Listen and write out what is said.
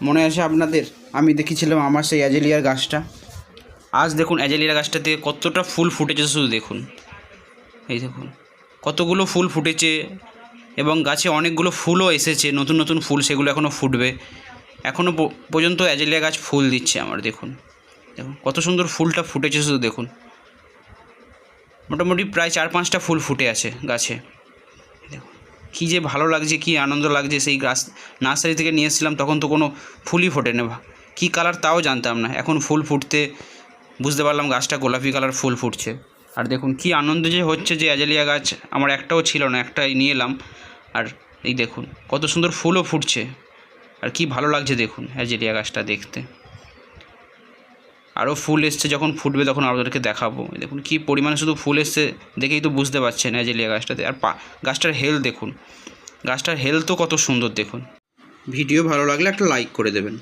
মনে আছে আপনাদের? আমি দেখেছিলাম আমার সেই অ্যাজেলিয়ার গাছটা। আজ দেখুন অ্যাজেলিয়া গাছটাতে কতটা ফুল ফুটেছে, শুধু দেখুন। এই দেখুন কতগুলো ফুল ফুটেছে এবং গাছে অনেকগুলো ফুলও এসেছে, নতুন নতুন ফুল, সেগুলো এখনও ফুটবে। এখনও পর্যন্ত অ্যাজেলিয়া গাছ ফুল দিচ্ছে আমার। দেখুন দেখুন কত সুন্দর ফুলটা ফুটেছে, শুধু দেখুন। মোটামুটি প্রায় 4-5টা ফুল ফুটে আছে গাছে। দেখুন কী যে ভালো লাগছে, কী আনন্দ লাগছে। সেই গাছ নার্সারি থেকে নিয়ে এসেছিলাম, তখন তো কোনো ফুলই ফোটে না, কী কালার তাও জানতাম না। এখন ফুল ফুটতে বুঝতে পারলাম গাছটা গোলাপি কালার ফুল ফুটছে। আর দেখুন কী আনন্দ যে হচ্ছে, যে অ্যাজেলিয়া গাছ আমার একটাও ছিল না, একটাই নিয়ে এলাম। আর এই দেখুন কত সুন্দর ফুলও ফুটছে, আর কি ভালো লাগছে দেখুন অ্যাজেলিয়া গাছটা দেখতে। আরও ফুল এসছে, যখন ফুটবে তখন আপনাদেরকে দেখাবো। দেখুন কী পরিমাণে শুধু ফুল এসছে, দেখেই তো বুঝতে পারছেন অ্যাজেলিয়া গাছটাতে। আর গাছটার হেলথ দেখুন, গাছটার হেলথও কত সুন্দর দেখুন। ভিডিও ভালো লাগলে একটা লাইক করে দেবেন।